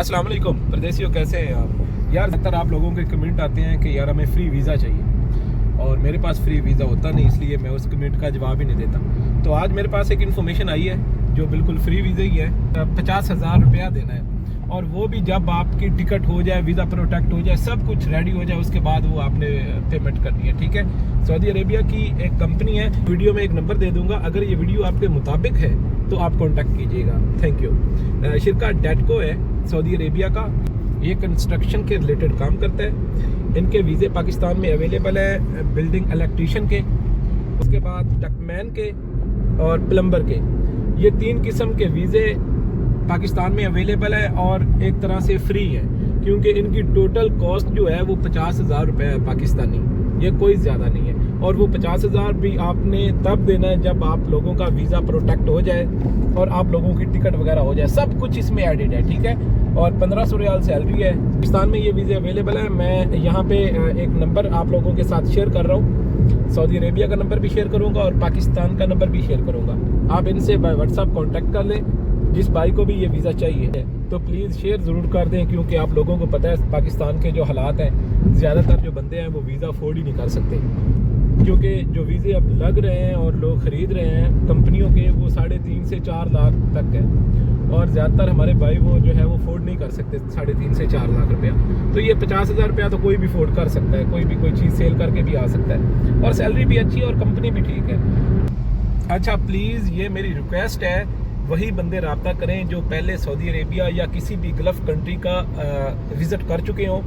अस्सलाम वालेकुम परदेसियों, कैसे हैं आप यार। ज़्यादातर आप लोगों के कमेंट आते हैं कि यार हमें फ्री वीज़ा चाहिए और मेरे पास फ्री वीज़ा होता नहीं, इसलिए मैं उस कमेंट का जवाब ही नहीं देता। तो आज मेरे पास एक इन्फॉर्मेशन आई है जो बिल्कुल फ्री वीज़ा ही है। 50,000 रुपया देना है और वो भी जब आपकी टिकट हो जाए, वीज़ा प्रोटेक्ट हो जाए, सब कुछ रेडी हो जाए, उसके बाद वो आपने पेमेंट करनी है। ठीक है, सऊदी अरेबिया की एक कंपनी है। वीडियो में एक नंबर दे दूंगा, अगर ये वीडियो आपके मुताबिक है तो आप कॉन्टैक्ट कीजिएगा। Thank you. शिरका डेटको है सऊदी अरेबिया का, ये कंस्ट्रक्शन के रिलेटेड काम करता है। इनके वीज़े पाकिस्तान में अवेलेबल है बिल्डिंग इलेक्ट्रीशियन के, उसके बाद डकमैन के और प्लम्बर के। ये 3 किस्म के वीज़े पाकिस्तान में अवेलेबल है और एक तरह से फ्री है, क्योंकि इनकी टोटल कॉस्ट जो है वो 50,000 रुपये है पाकिस्तानी, ये कोई ज़्यादा नहीं है। और वो 50,000 भी आपने तब देना है जब आप लोगों का वीज़ा प्रोटेक्ट हो जाए और आप लोगों की टिकट वगैरह हो जाए, सब कुछ इसमें एडिड है। ठीक है, और 1500 रियाल सैलरी है। पाकिस्तान में ये वीज़े अवेलेबल है। मैं यहाँ पे एक नंबर आप लोगों के साथ शेयर कर रहा हूँ, सऊदी अरेबिया का नंबर भी शेयर करूँगा और पाकिस्तान का नंबर भी शेयर करूँगा। आप इनसे व्हाट्सएप कॉन्टैक्ट कर लें। जिस भाई को भी ये वीज़ा चाहिए तो प्लीज़ शेयर ज़रूर कर दें, क्योंकि आप लोगों को पता है पाकिस्तान के जो हालात हैं, ज़्यादातर जो बंदे हैं वो वीज़ा अफोर्ड ही नहीं कर सकते, क्योंकि जो वीज़े अब लग रहे हैं और लोग ख़रीद रहे हैं कंपनियों के, वो 3.5 से 4 लाख तक है। और ज़्यादातर हमारे भाई वो जो है वो अफोर्ड नहीं कर सकते 3.5 से 4 लाख रुपया। तो ये 50,000 रुपया तो कोई भी अफोर्ड कर सकता है, कोई भी कोई चीज़ सेल करके भी आ सकता है, और सैलरी भी अच्छी है और कंपनी भी ठीक है। अच्छा, प्लीज़ ये मेरी रिक्वेस्ट है, वही बंदे रब्ता करें जो पहले सऊदी अरेबिया या किसी भी गल्फ़ कंट्री का विज़िट कर चुके हों,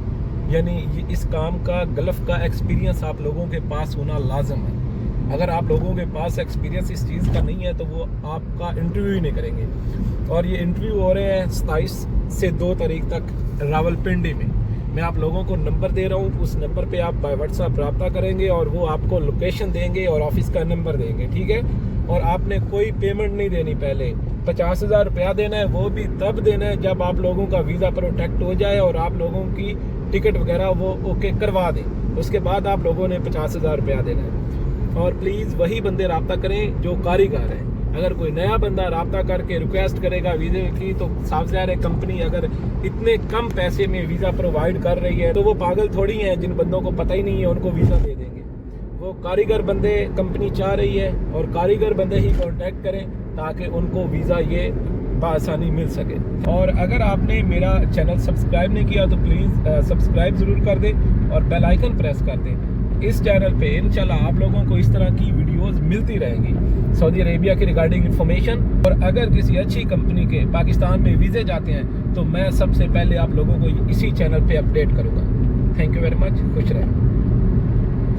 यानी इस काम का गल्फ़ का एक्सपीरियंस आप लोगों के पास होना लाजम है। अगर आप लोगों के पास एक्सपीरियंस इस चीज़ का नहीं है तो वो आपका इंटरव्यू ही नहीं करेंगे। और ये इंटरव्यू हो रहे हैं 27 से 2 तारीख तक रावलपिंडी में। मैं आप लोगों को नंबर दे रहा हूँ, उस नंबर पे आप बाय व्हाट्सएप रब्ता करेंगे और वो आपको लोकेशन देंगे और ऑफिस का नंबर देंगे। ठीक है, और आपने कोई पेमेंट नहीं देनी। पहले 50,000 रुपया देना है, वो भी तब देना है जब आप लोगों का वीज़ा प्रोटेक्ट हो जाए और आप लोगों की टिकट वगैरह वो ओके करवा दें, उसके बाद आप लोगों ने 50,000 रुपया देना है। और प्लीज़ वही बंदे रब्ता करें जो कारीगर हैं। अगर कोई नया बंदा रब्ता करके रिक्वेस्ट करेगा वीज़े की, तो साफ ज़ाहिर है कंपनी अगर इतने कम पैसे में वीज़ा प्रोवाइड कर रही है तो वो पागल थोड़ी हैं, जिन बंदों को पता ही नहीं है उनको वीज़ा दे देंगे। वो कारीगर बंदे कंपनी चाह रही है और कारीगर बंदे ही कांटेक्ट करें ताकि उनको वीज़ा ये बआसानी मिल सके। और अगर आपने मेरा चैनल सब्सक्राइब नहीं किया तो प्लीज़ सब्सक्राइब ज़रूर कर दें और बेल आइकन प्रेस कर दें। इस चैनल पे इंशाल्लाह आप लोगों को इस तरह की वीडियोस मिलती रहेंगी सऊदी अरेबिया के रिगार्डिंग इन्फॉर्मेशन। और अगर किसी अच्छी कंपनी के पाकिस्तान में वीज़े जाते हैं तो मैं सबसे पहले आप लोगों को इसी चैनल पे अपडेट करूँगा। थैंक यू वेरी मच, खुश रहें।